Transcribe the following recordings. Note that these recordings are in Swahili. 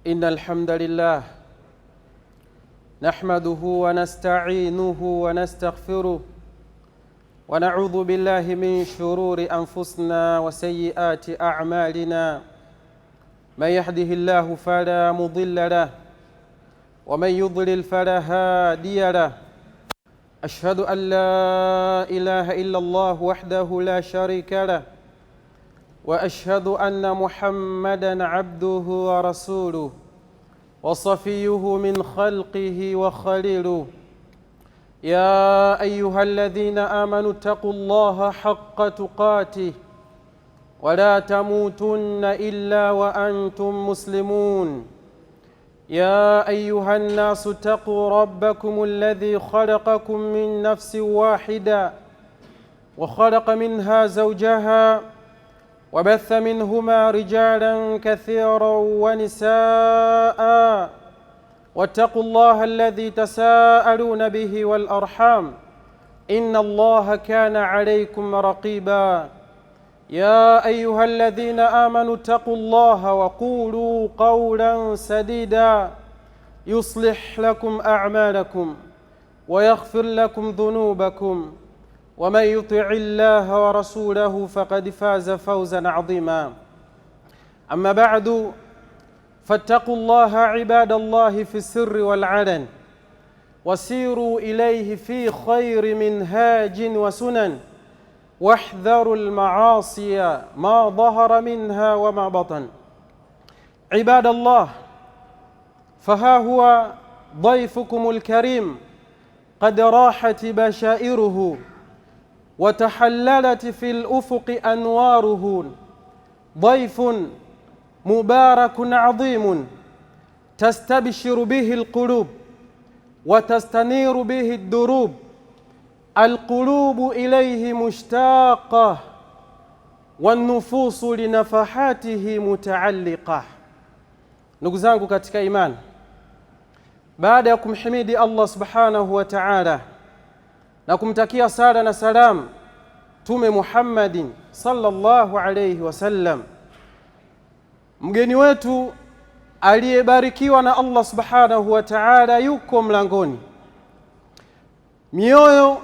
إن الحمد لله نحمده ونستعينه ونستغفره ونعوذ بالله من شرور أنفسنا وسيئات أعمالنا. من يهده الله فلا مضل له ومن يضلل فلا هادي له. أشهد أن لا إله إلا الله وحده لا شريك له وأشهد أن محمدًا عبده ورسوله وصفيه من خلقه وخليله. يا أيها الذين آمنوا اتقوا الله حق تقاته ولا تموتن إلا وأنتم مسلمون. يا أيها الناس اتقوا ربكم الذي خلقكم من نفس واحدة وخلق منها زوجها وبث منهما رجالا كثيرا ونساء واتقوا الله الذي تساءلون به والأرحام إن الله كان عليكم رقيبا. يا أيها الذين آمنوا اتقوا الله وقولوا قولا سديدا يصلح لكم أعمالكم ويغفر لكم ذنوبكم ومن يطع الله ورسوله فقد فاز فوزا عظيما. أما بعد فاتقوا الله عباد الله في السر والعلن وسيروا إليه في خير منهاج وسنن واحذروا المعاصي ما ظهر منها وما بطن. عباد الله، فها هو ضيفكم الكريم قد راحت بشائره وتحللت في الأفق أنواره. ضيف مبارك عظيم تستبشر به القلوب وتستنير به الدروب. القلوب إليه مشتاقة والنفوس لنفحاته متعلقة. Ndugu zangu katika imani, baada ya kumhimidi Allah subhanahu wa ta'ala na kumtakia sala na salam Mtume Muhammadin sallallahu alayhi wasallam, mgeni wetu aliyebarikiwa na Allah subhanahu wa ta'ala yuko mlangoni. Mioyo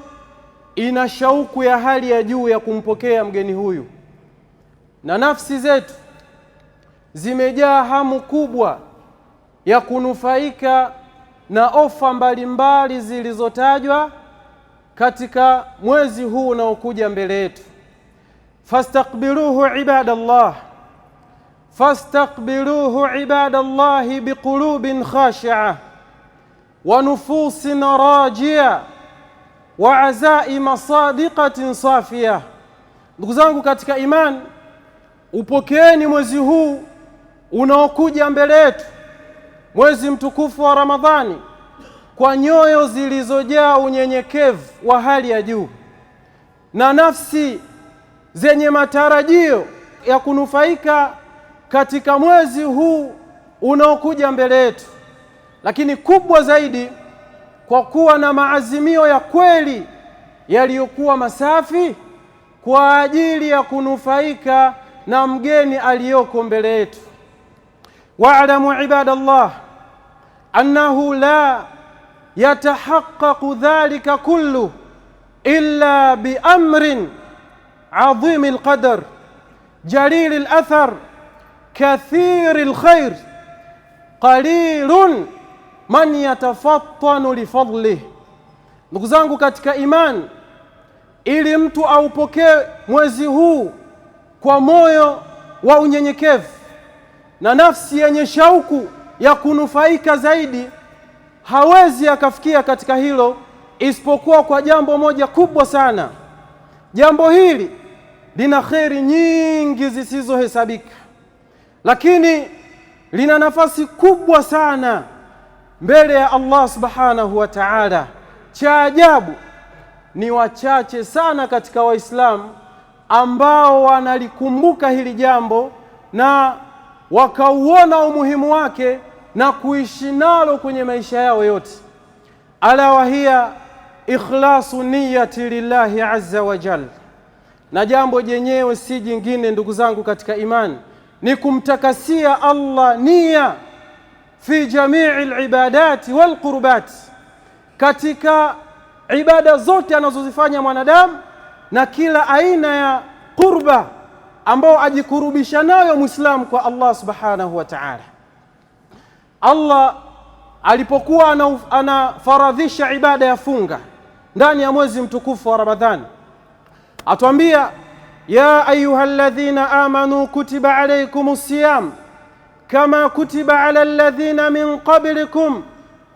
ina shauku ya hali ya juu ya kumpokea mgeni huyu, na nafsi zetu zimejaa hamu kubwa ya kunufaika na ofa mbalimbali zilizotajwa katika mwezi huu unaokuja mbele yetu. Fastaqbiluhu ibadallah, fastaqbiluhu ibadallah biqulubin khashi'ah wa nufusin rajia wa azaima sadiqatin safiyah. Ndugu zangu katika imani, upokeeni mwezi huu unaokuja mbele yetu, mwezi mtukufu wa Ramadhani, kwa nyoyo zilizojaa unyenyekevu wa hali ya juu na nafsi zenye matarajio ya kunufaika katika mwezi huu unaokuja mbele yetu, lakini kubwa zaidi kwa kuwa na maazimio ya kweli yaliyokuwa masafi kwa ajili ya kunufaika na mgeni aliyoko mbele yetu. Wa'lamu ibadallah annahu la yatahaqqaqu dhalika kullu illa bi amrin عظيم القدر جليل الأثر كثير الخير قليل من يتفطن لفضله. Ndugu zangu katika imani, ili mtu aupokee mwezi huu kwa moyo wa unyenyekevu na nafsi yenye shauku ya kunufaika zaidi, hawezi akafikia katika hilo isipokuwa kwa jambo moja kubwa sana. Jambo hili lina kheri nyingi zisizohesabika, lakini lina nafasi kubwa sana mbele ya Allah subhanahu wa ta'ala. Cha ajabu ni wachache sana katika Waislamu ambao wanalikumbuka hili jambo na wakauona umuhimu wake na kuishi nalo kwenye maisha yao yote. Ala wahia ikhlasu niyati lillahi azza wa jalla. Na jambo jenyewe si jingine ndugu zangu katika imani, ni kumtakasia Allah nia fi jamii alibadati walqurbat, katika ibada zote anazozifanya mwanadamu na kila aina ya qurba ambao ajikurubisha nayo Muislamu kwa Allah subhanahu wa ta'ala. Allah alipokuwa anafaradhisha ibada ya funga ndani ya mwezi mtukufu wa Ramadhani, atuambia ya ayyuhalladhina amanu kutiba alaykumus siyam kama kutiba ala alladhina min qablikum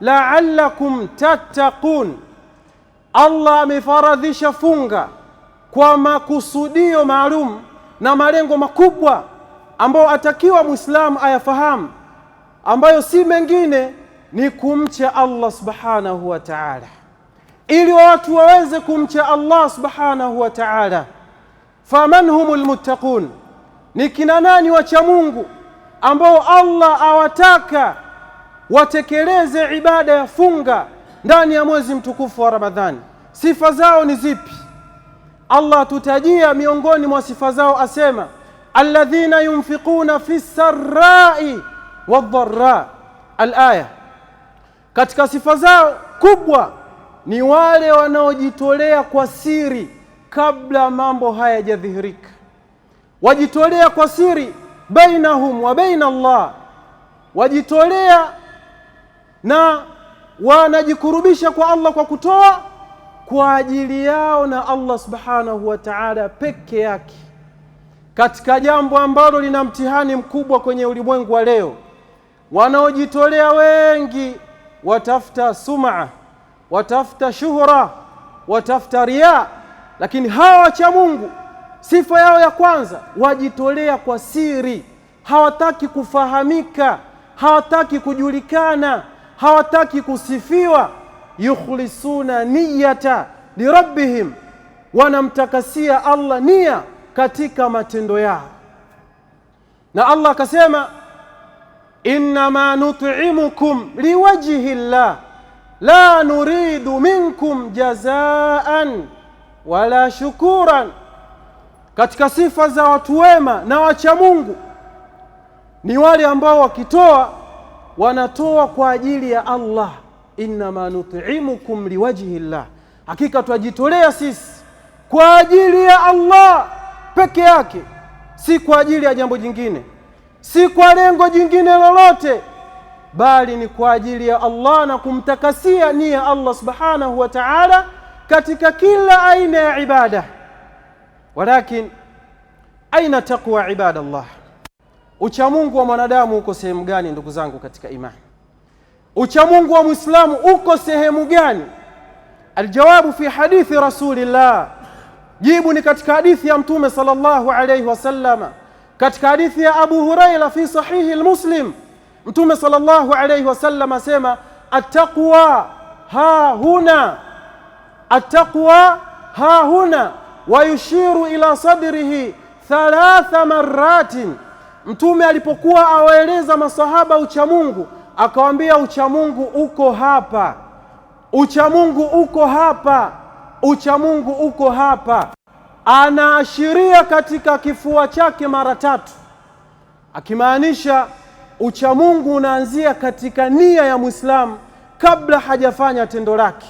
la'allakum tattaqun. Allah amefaradhisha funga kwa makusudio maalum na malengo makubwa ambayo atakiwa Muislamu ayafahamu, ambayo si mengine ni kumcha Allah subhanahu wa ta'ala. Ili watu waweze kumcha Allah subhanahu wa ta'ala, faman humul muttaqun, ni kina nani wacha Mungu ambao Allah awataka watekeleze ibada ya funga ndani ya mwezi mtukufu wa Ramadhani? Sifa zao ni zipi? Allah tutajia miongoni mwa sifa zao, asema alladhina yunfiquna fi sarrai wadh-dharra. Al-aya, katika sifa zao kubwa ni wale wanaojitolea kwa siri kabla mambo hayajadhihirika. Wajitolea kwa siri bainahum wa baina Allah, wajitolea na wanajikurubisha kwa Allah kwa kutoa kwa ajili yao na Allah subhanahu wa ta'ala peke yake, katika jambo ambalo lina mtihani mkubwa kwenye ulimwengu wa leo. Wanaojitolea wengi watafuta sum'a, watafuta shuhra, watafuta riya, lakini hawa wacha Mungu sifa yao ya kwanza, wajitolea kwa siri. Hawataki kufahamika, hawataki kujulikana, hawataki kusifiwa. Yukhlisuna niyata lirabbihim, wanamtakasia Allah nia katika matendo yao. Na Allah akasema innama nut'imukum liwajhi llah la nuridu minkum jazaan wala shukuran. Katika sifa za watu wema na wacha Mungu ni wale ambao wakitoa wanatoa kwa ajili ya Allah. Innama nut'imukum liwajhi llah, hakika twajitolea sisi kwa ajili ya Allah peke yake, si kwa ajili ya jambo jingine, si kwa lengo jingine lolote, bali ni kwa ajili ya Allah na kumtakasia nia Allah subhanahu wa ta'ala katika kila aina ya ibada. Walakin aina taqwa ibadallah, uchamungu wa mwanadamu uko sehemu gani ndugu zangu katika imani? Uchamungu wa Muislamu uko sehemu gani? Aljawabu fi hadithi Rasulillah, jibu ni katika hadithi ya Mtume sallallahu alayhi wasallam, katika hadithi ya Abu Huraira fi sahihi al-Muslim. Mtume sallallahu alayhi wasallam asema attaqwa ha huna, attaqwa ha huna, wa yushiru ila sadrihi 3 marratin. Mtume alipokuwa awaeleza masahaba uchamungu, akawaambia uchamungu uko hapa, uchamungu uko hapa, uchamungu uko hapa. Anaashiria katika kifua chake mara 3, akimaanisha uchamungu unaanzia katika nia ya Muislamu kabla hajafanya tendo lake.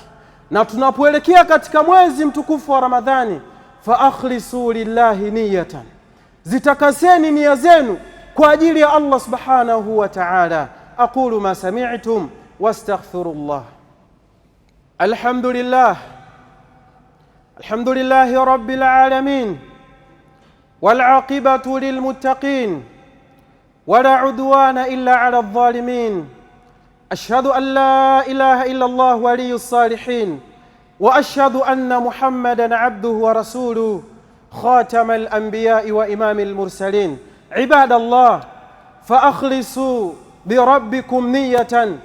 Na tunapoelekea katika mwezi mtukufu wa Ramadhani, fa akhlisu lillahi niyatan, zitakaseni nia zenu kwa ajili ya Allah subhanahu wa ta'ala. aqulu ma sami'tum wastaghfirullah. Alhamdulillah, alhamdulillahi rabbil alamin, wal aqibatu lil muttaqin, wala udwana illa ala adh-dhalimin. ashhadu an la ilaha illa Allah waliyus salihin, wa ashhadu anna Muhammadan abduhu wa rasuluhu خاتم الأنبياء وإمام المرسلين. عباد الله فأخلصوا بربكم نية،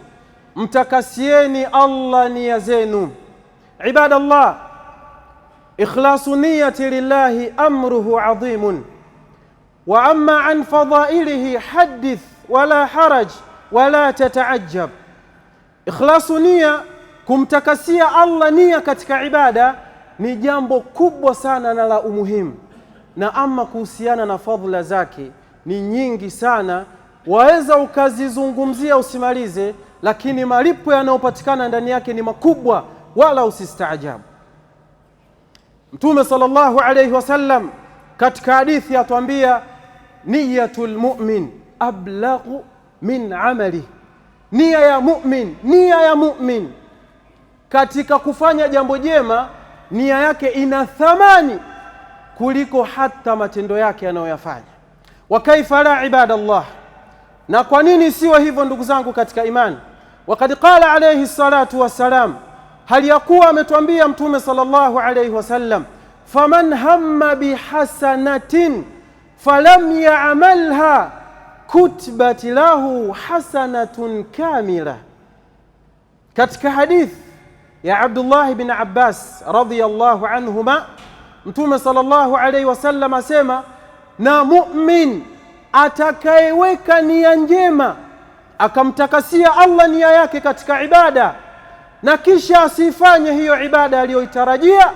متكسيني الله نيزينو. عباد الله إخلاص النية لله أمره عظيم، وأما عن فضائله حدث ولا حرج ولا تتعجب. إخلاص نية kumtakasia Allah nia katika ibada ni jambo kubwa sana na la umuhimu, na ama kuhusiana na fadhila zake ni nyingi sana, waweza ukazizungumzia usimalize, lakini malipo yanayopatikana ndani yake ni makubwa, wala usistaajabu. Mtume sallallahu alayhi wasallam katika hadithi atuambia niyatul mu'min ablaghu min amali. Nia ya mu'min katika kufanya jambo jema, nia yake ina thamani kuliko hata matendo yake anayoyafanya. Wa kaifa la ibadallah, na kwa nini siwa hivyo ndugu zangu katika imani? Wakad qala alayhi salatu wassalam, hali yakuwa ametuambia Mtume sallallahu alayhi wasallam, faman hamma bihasanatin falam ya'malha kutibat lahu hasanatun kamila. Katika hadith ya Abdullah ibn Abbas radhiyallahu anhuma, Mtume sallallahu alayhi wasallam asema, na mu'min atakayeweka nia njema akamtakasia Allah nia yake katika ibada, na kisha asifanye hiyo ibada aliyoitarajia,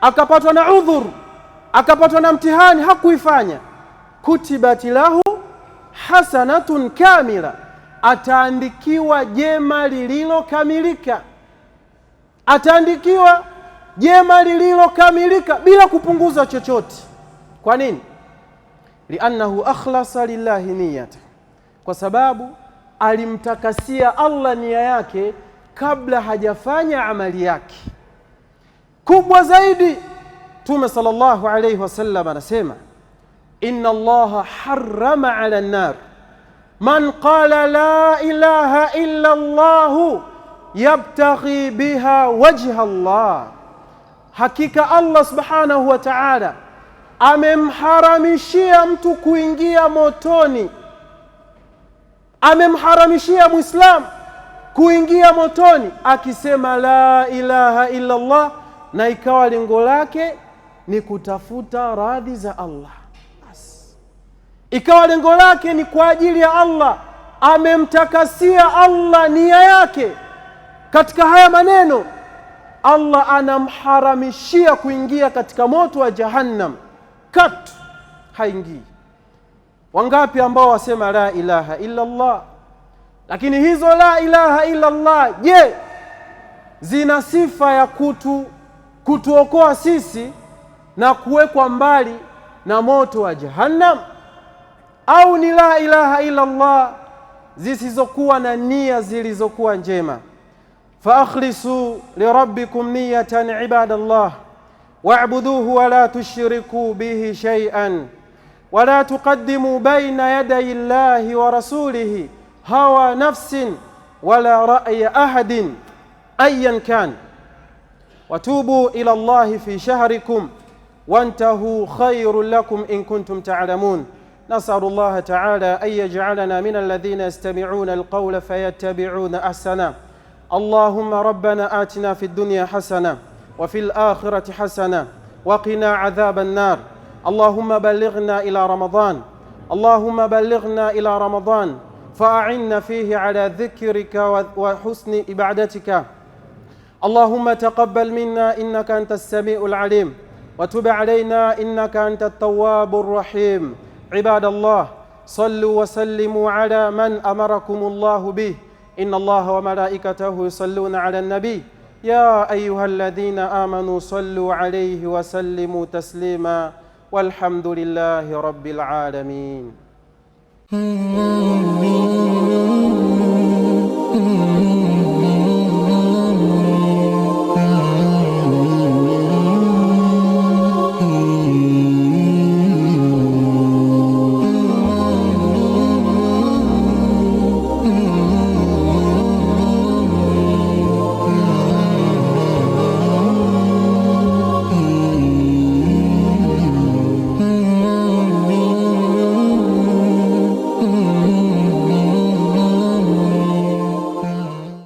akapatwa na udhur, akapatwa na mtihani, hakuifanya, kutibati lahu hasanatun kamila, ataandikiwa jema lililokamilika. Ataandikiwa jema lililokamilika bila kupunguza chochote. Kwa nini? Liannahu akhlasa lillahi niyata, kwa sababu alimtakasia Allah nia yake kabla hajafanya amali yake. Kubwa zaidi, Mtume sallallahu alayhi wasallam anasema, inna Allaha harrama ala an-nar man qala la ilaha illa Allah yabtaghi biha wajha Allah. Hakika Allah subhanahu wa ta'ala amemharamishia mtu kuingia motoni, amemharamishia Muislam kuingia motoni akisema la ilaha illa Allah, na ikawa lengo lake ni kutafuta radhi za Allah. Ikawa lengo lake ni kwa ajili ya Allah, amemtakasia Allah nia yake katika haya maneno, Allah anamharamishia kuingia katika moto wa Jahannam, kat haingii. Wangapi ambao wasema la ilaha illa Allah, lakini hizo la ilaha illa Allah, je, zina sifa ya kutuokoa sisi na kuwekwa mbali na moto wa Jahannam, au ni la ilaha illa Allah zisizokuwa na nia zilizokuwa njema? فأخلصوا لربكم نية عباد الله، واعبدوه ولا تشركوا به شيئا، ولا تقدموا بين يدي الله ورسوله هوى نفس ولا رأي أحد أيا كان، وتوبوا إلى الله في شهركم وانتهوا خير لكم إن كنتم تعلمون. نسأل الله تعالى أن يجعلنا من الذين يستمعون القول فيتبعون أحسنه. اللهم ربنا آتنا في الدنيا حسنة وفي الآخرة حسنة وقنا عذاب النار. اللهم بلغنا إلى رمضان، اللهم بلغنا إلى رمضان فأعنا فيه على ذكرك وحسن عبادتك. اللهم تقبل منا إنك أنت السميع العليم، وتب علينا إنك أنت التواب الرحيم. عباد الله صلوا وسلموا على من أمركم الله به. إن الله وملائكته يصلون على النبي يا أيها الذين آمنوا صلوا عليه وسلموا تسليما، والحمد لله رب العالمين.